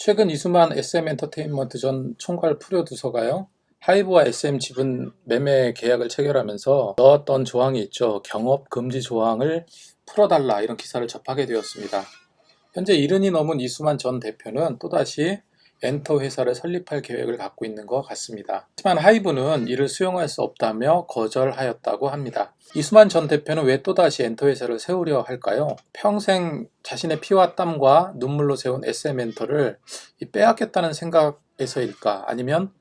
최근 이수만 SM엔터테인먼트 전 총괄 프로듀서가요. 하이브와 SM 지분 매매 계약을 체결하면서 넣었던 조항이 있죠. 경업 금지 조항을 풀어달라 이런 기사를 접하게 되었습니다. 현재 70이 넘은 이수만 전 대표는 또다시 엔터 회사를 설립할 계획을 갖고 있는 것 같습니다. 하지만 하이브는 이를 수용할 수 없다며 거절하였다고 합니다. 이수만 전 대표는 왜 또다시 엔터 회사를 세우려 할까요? 평생 자신의 피와 땀과 눈물로 세운 SM엔터를 빼앗겠다는 생각에서일까? 아니면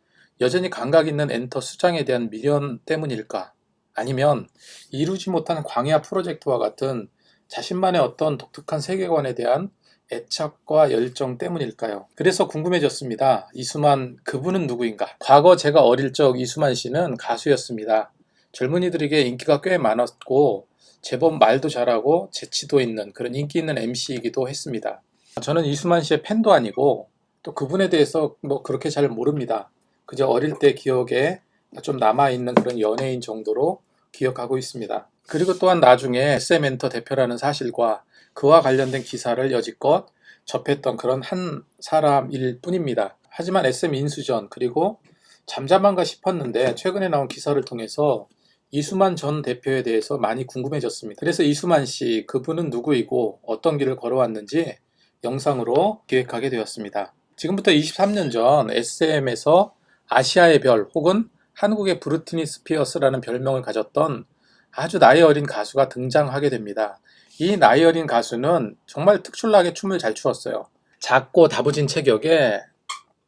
여전히 감각 있는 엔터 수장에 대한 미련 때문일까? 아니면 이루지 못한 광야 프로젝트와 같은 자신만의 어떤 독특한 세계관에 대한 애착과 열정 때문일까요? 그래서 궁금해졌습니다. 이수만 그분은 누구인가? 과거 제가 어릴 적 이수만 씨는 가수였습니다. 젊은이들에게 인기가 꽤 많았고 제법 말도 잘하고 재치도 있는 그런 인기 있는 MC이기도 했습니다. 저는 이수만 씨의 팬도 아니고 또 그분에 대해서 그렇게 잘 모릅니다. 그저 어릴 때 기억에 좀 남아있는 그런 연예인 정도로 기억하고 있습니다. 그리고 또한 나중에 SM엔터 대표라는 사실과 그와 관련된 기사를 여지껏 접했던 그런 한 사람일 뿐입니다. 하지만 SM 인수전 그리고 잠잠한가 싶었는데 최근에 나온 기사를 통해서 이수만 전 대표에 대해서 많이 궁금해졌습니다. 그래서 이수만 씨 그분은 누구이고 어떤 길을 걸어왔는지 영상으로 기획하게 되었습니다. 지금부터 23년 전 SM에서 아시아의 별 혹은 한국의 브루트니 스피어스라는 별명을 가졌던 아주 나이 어린 가수가 등장하게 됩니다. 이 나이 어린 가수는 정말 특출나게 춤을 잘 추었어요. 작고 다부진 체격에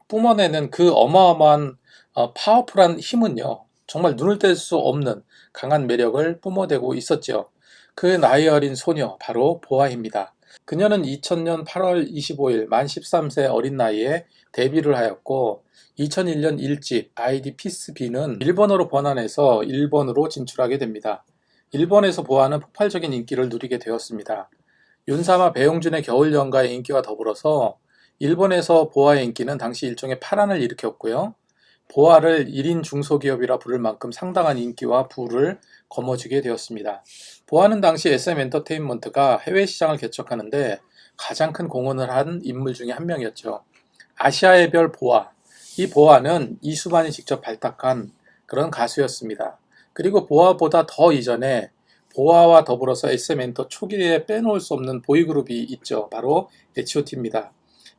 뿜어내는 그 어마어마한 파워풀한 힘은요. 정말 눈을 뗄 수 없는 강한 매력을 뿜어대고 있었죠. 그 나이 어린 소녀 바로 보아입니다. 그녀는 2000년 8월 25일 만 13세 어린 나이에 데뷔를 하였고 2001년 1집 아이디 피스비는 일본어로 번안해서 일본으로 진출하게 됩니다. 일본에서 보아는 폭발적인 인기를 누리게 되었습니다. 윤사마 배용준의 겨울연가의 인기와 더불어서 일본에서 보아의 인기는 당시 일종의 파란을 일으켰고요. 보아를 1인 중소기업이라 부를 만큼 상당한 인기와 부를 거머쥐게 되었습니다. 보아는 당시 SM엔터테인먼트가 해외 시장을 개척하는데 가장 큰 공헌을 한 인물 중에 한 명이었죠. 아시아의 별 보아. 이 보아는 이수만이 직접 발탁한 그런 가수였습니다. 그리고 보아보다 더 이전에 보아와 더불어서 SM엔터 초기에 빼놓을 수 없는 보이그룹이 있죠. 바로 H.O.T입니다.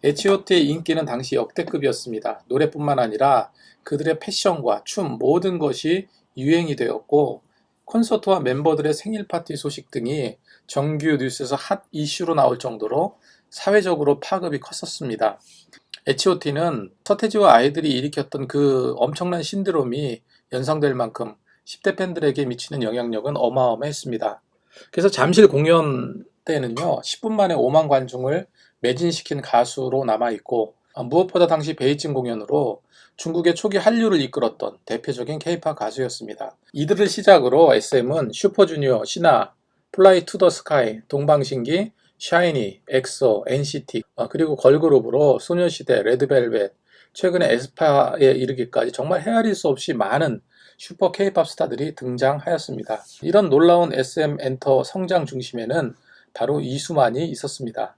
H.O.T의 인기는 당시 역대급이었습니다. 노래뿐만 아니라 그들의 패션과 춤 모든 것이 유행이 되었고 콘서트와 멤버들의 생일 파티 소식 등이 정규 뉴스에서 핫 이슈로 나올 정도로 사회적으로 파급이 컸었습니다. H.O.T는 서태지와 아이들이 일으켰던 그 엄청난 신드롬이 연상될 만큼 10대 팬들에게 미치는 영향력은 어마어마했습니다. 그래서 잠실 공연 때는요 10분 만에 5만 관중을 매진시킨 가수로 남아있고 무엇보다 당시 베이징 공연으로 중국의 초기 한류를 이끌었던 대표적인 K-팝 가수였습니다. 이들을 시작으로 SM은 슈퍼주니어, 신화, 플라이 투 더 스카이, 동방신기, 샤이니, 엑소, NCT 그리고 걸그룹으로 소녀시대, 레드벨벳, 최근에 에스파에 이르기까지 정말 헤아릴 수 없이 많은 슈퍼 K-팝 스타들이 등장하였습니다. 이런 놀라운 SM 엔터 성장 중심에는 바로 이수만이 있었습니다.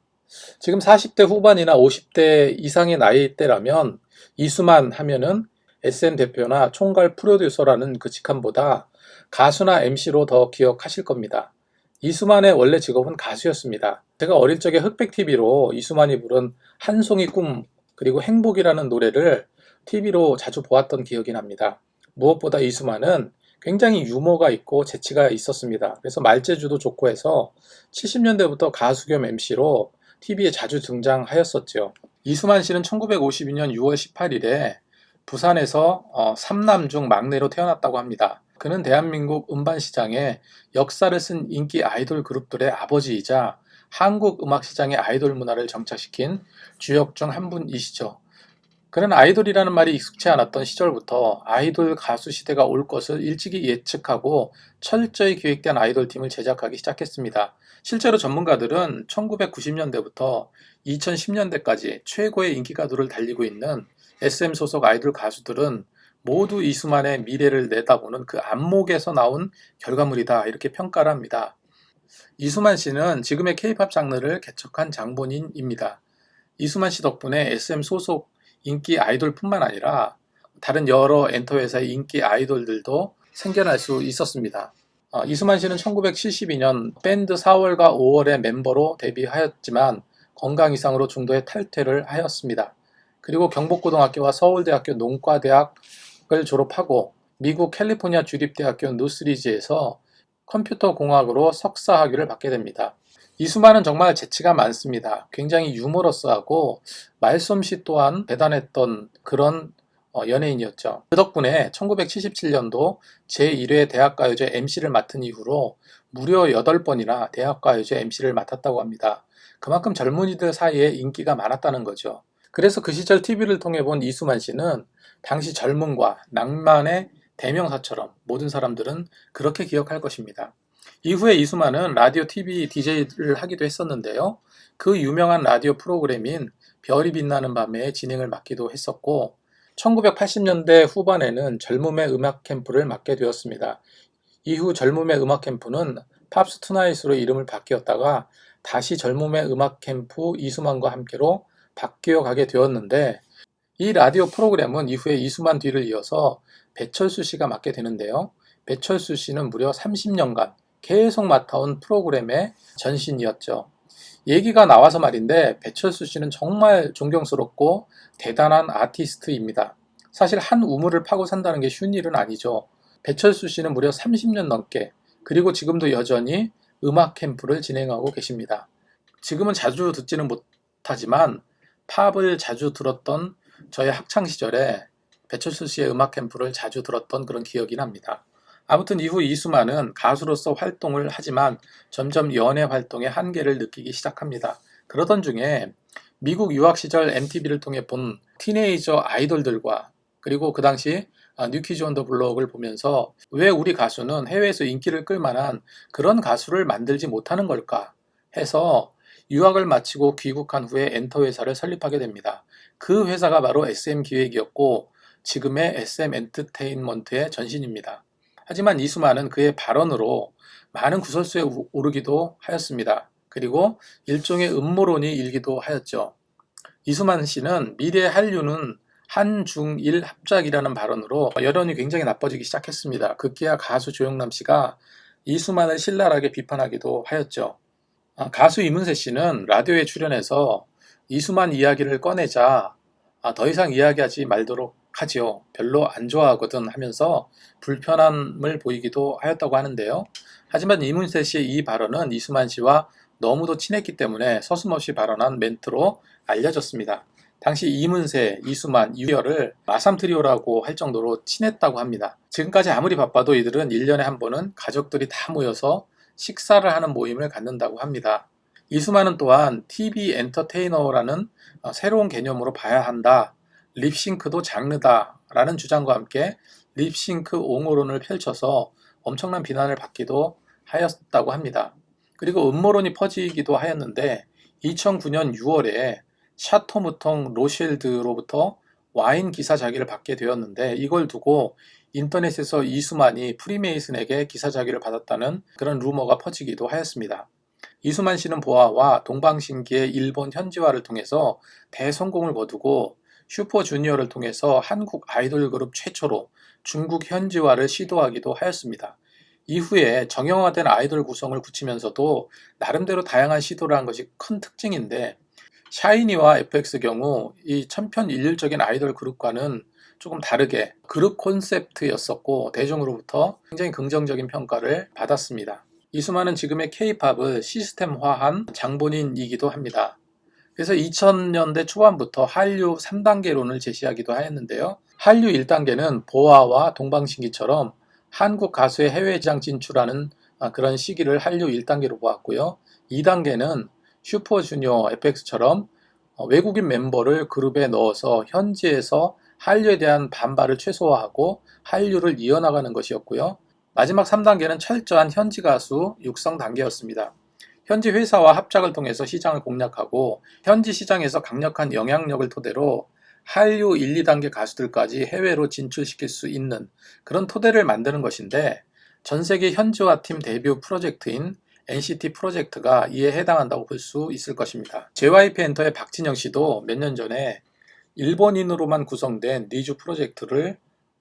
지금 40대 후반이나 50대 이상의 나이대라면 이수만 하면은 SM 대표나 총괄 프로듀서라는 그 직함보다 가수나 MC로 더 기억하실 겁니다. 이수만의 원래 직업은 가수였습니다. 제가 어릴 적에 흑백TV로 이수만이 부른 한 송이 꿈 그리고 행복이라는 노래를 TV로 자주 보았던 기억이 납니다. 무엇보다 이수만은 굉장히 유머가 있고 재치가 있었습니다. 그래서 말재주도 좋고 해서 70년대부터 가수 겸 MC로 TV에 자주 등장하였었죠. 이수만 씨는 1952년 6월 18일에 부산에서 3남 중 막내로 태어났다고 합니다. 그는 대한민국 음반시장에 역사를 쓴 인기 아이돌 그룹들의 아버지이자 한국 음악시장의 아이돌 문화를 정착시킨 주역 중 한 분이시죠. 그는 아이돌이라는 말이 익숙치 않았던 시절부터 아이돌 가수 시대가 올 것을 일찍이 예측하고 철저히 기획된 아이돌 팀을 제작하기 시작했습니다. 실제로 전문가들은 1990년대부터 2010년대까지 최고의 인기가도를 달리고 있는 SM 소속 아이돌 가수들은 모두 이수만의 미래를 내다보는 그 안목에서 나온 결과물이다 이렇게 평가를 합니다. 이수만 씨는 지금의 K-팝 장르를 개척한 장본인입니다. 이수만 씨 덕분에 SM 소속 인기 아이돌뿐만 아니라 다른 여러 엔터 회사의 인기 아이돌들도 생겨날 수 있었습니다. 이수만 씨는 1972년 밴드 4월과 5월의 멤버로 데뷔하였지만 건강 이상으로 중도에 탈퇴를 하였습니다. 그리고 경복고등학교와 서울대학교 농과대학을 졸업하고 미국 캘리포니아 주립대학교 노스리지에서 컴퓨터공학으로 석사 학위를 받게 됩니다. 이수만은 정말 재치가 많습니다. 굉장히 유머러스하고 말솜씨 또한 대단했던 그런 연예인이었죠. 그 덕분에 1977년도 제1회 대학가요제 MC를 맡은 이후로 무려 8번이나 대학가요제 MC를 맡았다고 합니다. 그만큼 젊은이들 사이에 인기가 많았다는 거죠. 그래서 그 시절 TV를 통해 본 이수만 씨는 당시 젊음과 낭만의 대명사처럼 모든 사람들은 그렇게 기억할 것입니다. 이후에 이수만은 라디오 TV DJ를 하기도 했었는데요. 그 유명한 라디오 프로그램인 별이 빛나는 밤에 진행을 맡기도 했었고 1980년대 후반에는 젊음의 음악 캠프를 맡게 되었습니다. 이후 젊음의 음악 캠프는 팝스 투나잇으로 이름을 바뀌었다가 다시 젊음의 음악 캠프 이수만과 함께로 바뀌어 가게 되었는데 이 라디오 프로그램은 이후에 이수만 뒤를 이어서 배철수 씨가 맡게 되는데요. 배철수 씨는 무려 30년간 계속 맡아온 프로그램의 전신이었죠. 얘기가 나와서 말인데 배철수 씨는 정말 존경스럽고 대단한 아티스트입니다. 사실 한 우물을 파고 산다는 게 쉬운 일은 아니죠. 배철수 씨는 무려 30년 넘게 그리고 지금도 여전히 음악 캠프를 진행하고 계십니다. 지금은 자주 듣지는 못하지만 팝을 자주 들었던 저의 학창시절에 배철수 씨의 음악 캠프를 자주 들었던 그런 기억이 납니다. 아무튼 이후 이수만은 가수로서 활동을 하지만 점점 연애 활동의 한계를 느끼기 시작합니다. 그러던 중에 미국 유학 시절 MTV를 통해 본 티네이저 아이돌들과 그리고 그 당시 뉴키즈 온 더 블록을 보면서 왜 우리 가수는 해외에서 인기를 끌 만한 그런 가수를 만들지 못하는 걸까 해서 유학을 마치고 귀국한 후에 엔터 회사를 설립하게 됩니다. 그 회사가 바로 SM 기획이었고 지금의 SM 엔터테인먼트의 전신입니다. 하지만 이수만은 그의 발언으로 많은 구설수에 오르기도 하였습니다. 그리고 일종의 음모론이 일기도 하였죠. 이수만 씨는 미래 한류는 한중일 합작이라는 발언으로 여론이 굉장히 나빠지기 시작했습니다. 급기야 가수 조영남 씨가 이수만을 신랄하게 비판하기도 하였죠. 가수 이문세 씨는 라디오에 출연해서 이수만 이야기를 꺼내자 더 이상 이야기하지 말도록 하지요. 별로 안 좋아하거든 하면서 불편함을 보이기도 하였다고 하는데요. 하지만 이문세 씨의 이 발언은 이수만 씨와 너무도 친했기 때문에 서슴없이 발언한 멘트로 알려졌습니다. 당시 이문세, 이수만, 유열을 마삼트리오라고 할 정도로 친했다고 합니다. 지금까지 아무리 바빠도 이들은 1년에 한 번은 가족들이 다 모여서 식사를 하는 모임을 갖는다고 합니다. 이수만은 또한 TV 엔터테이너라는 새로운 개념으로 봐야 한다. 립싱크도 장르다 라는 주장과 함께 립싱크 옹호론을 펼쳐서 엄청난 비난을 받기도 하였다고 합니다. 그리고 음모론이 퍼지기도 하였는데 2009년 6월에 샤토 무통 로쉘드로부터 와인 기사자기를 받게 되었는데 이걸 두고 인터넷에서 이수만이 프리메이슨에게 기사자기를 받았다는 그런 루머가 퍼지기도 하였습니다. 이수만 씨는 보아와 동방신기의 일본 현지화를 통해서 대성공을 거두고 슈퍼주니어를 통해서 한국 아이돌 그룹 최초로 중국 현지화를 시도하기도 하였습니다. 이후에 정형화된 아이돌 구성을 굳히면서도 나름대로 다양한 시도를 한 것이 큰 특징인데 샤이니와 FX 경우 이 천편일률적인 아이돌 그룹과는 조금 다르게 그룹 콘셉트였었고 대중으로부터 굉장히 긍정적인 평가를 받았습니다. 이수만은 지금의 K-팝을 시스템화한 장본인이기도 합니다. 그래서 2000년대 초반부터 한류 3단계론을 제시하기도 하였는데요. 한류 1단계는 보아와 동방신기처럼 한국 가수의 해외시장 진출하는 그런 시기를 한류 1단계로 보았고요. 2단계는 슈퍼주니어 FX처럼 외국인 멤버를 그룹에 넣어서 현지에서 한류에 대한 반발을 최소화하고 한류를 이어나가는 것이었고요. 마지막 3단계는 철저한 현지 가수 육성 단계였습니다. 현지 회사와 합작을 통해서 시장을 공략하고 현지 시장에서 강력한 영향력을 토대로 한류 1, 2단계 가수들까지 해외로 진출시킬 수 있는 그런 토대를 만드는 것인데 전 세계 현지화 팀 데뷔 프로젝트인 NCT 프로젝트가 이에 해당한다고 볼 수 있을 것입니다. JYP 엔터의 박진영 씨도 몇 년 전에 일본인으로만 구성된 니쥬 프로젝트를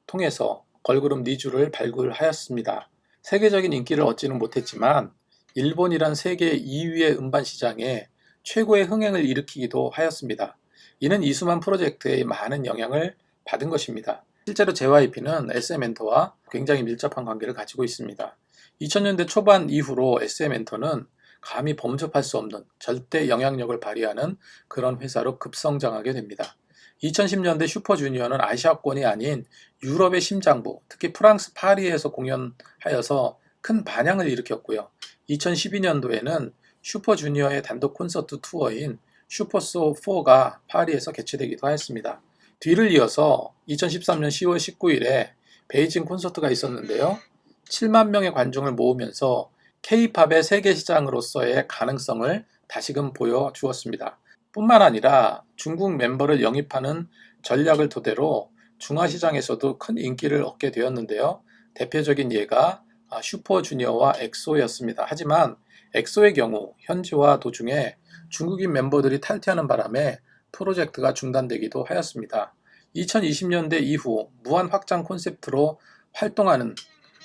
통해서 걸그룹 니쥬를 발굴하였습니다. 세계적인 인기를 얻지는 못했지만 일본이란 세계 2위의 음반 시장에 최고의 흥행을 일으키기도 하였습니다. 이는 이수만 프로젝트의 많은 영향을 받은 것입니다. 실제로 JYP는 SM 엔터와 굉장히 밀접한 관계를 가지고 있습니다. 2000년대 초반 이후로 SM 엔터는 감히 범접할 수 없는 절대 영향력을 발휘하는 그런 회사로 급성장하게 됩니다. 2010년대 슈퍼주니어는 아시아권이 아닌 유럽의 심장부, 특히 프랑스 파리에서 공연하여서 큰 반향을 일으켰고요. 2012년도에는 슈퍼주니어의 단독 콘서트 투어인 슈퍼소4가 파리에서 개최되기도 하였습니다. 뒤를 이어서 2013년 10월 19일에 베이징 콘서트가 있었는데요. 7만 명의 관중을 모으면서 K-팝의 세계 시장으로서의 가능성을 다시금 보여주었습니다. 뿐만 아니라 중국 멤버를 영입하는 전략을 토대로 중화시장에서도 큰 인기를 얻게 되었는데요. 대표적인 예가 슈퍼주니어와 엑소였습니다. 하지만 엑소의 경우 현지화 도중에 중국인 멤버들이 탈퇴하는 바람에 프로젝트가 중단되기도 하였습니다. 2020년대 이후 무한 확장 콘셉트로 활동하는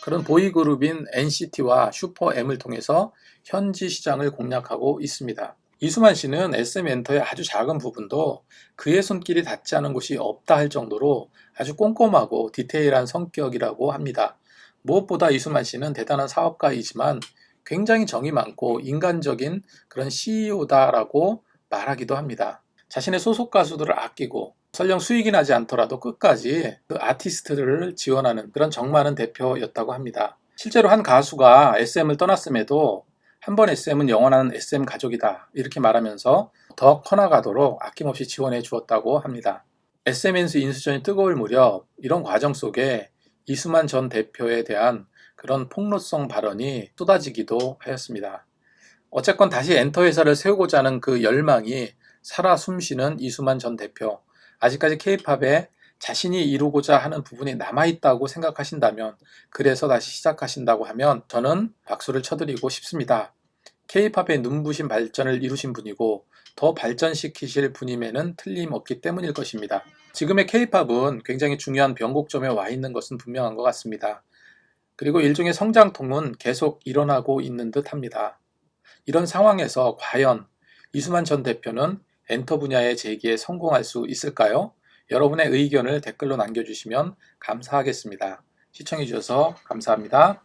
그런 보이그룹인 NCT와 슈퍼M을 통해서 현지 시장을 공략하고 있습니다. 이수만 씨는 SM 엔터의 아주 작은 부분도 그의 손길이 닿지 않은 곳이 없다 할 정도로 아주 꼼꼼하고 디테일한 성격이라고 합니다. 무엇보다 이수만 씨는 대단한 사업가이지만 굉장히 정이 많고 인간적인 그런 CEO다라고 말하기도 합니다. 자신의 소속 가수들을 아끼고 설령 수익이 나지 않더라도 끝까지 그 아티스트를 지원하는 그런 정 많은 대표였다고 합니다. 실제로 한 가수가 SM을 떠났음에도 한 번 SM은 영원한 SM 가족이다 이렇게 말하면서 더 커나가도록 아낌없이 지원해 주었다고 합니다. SM엔스 인수전이 뜨거울 무렵 이런 과정 속에 이수만 전 대표에 대한 그런 폭로성 발언이 쏟아지기도 하였습니다. 어쨌건 다시 엔터 회사를 세우고자 하는 그 열망이 살아 숨쉬는 이수만 전 대표, 아직까지 K-팝에 자신이 이루고자 하는 부분이 남아있다고 생각하신다면, 그래서 다시 시작하신다고 하면 저는 박수를 쳐드리고 싶습니다. K-팝의 눈부신 발전을 이루신 분이고 더 발전시키실 분임에는 틀림없기 때문일 것입니다. 지금의 K-팝은 굉장히 중요한 변곡점에 와 있는 것은 분명한 것 같습니다. 그리고 일종의 성장통은 계속 일어나고 있는 듯 합니다. 이런 상황에서 과연 이수만 전 대표는 엔터 분야의 재기에 성공할 수 있을까요? 여러분의 의견을 댓글로 남겨주시면 감사하겠습니다. 시청해주셔서 감사합니다.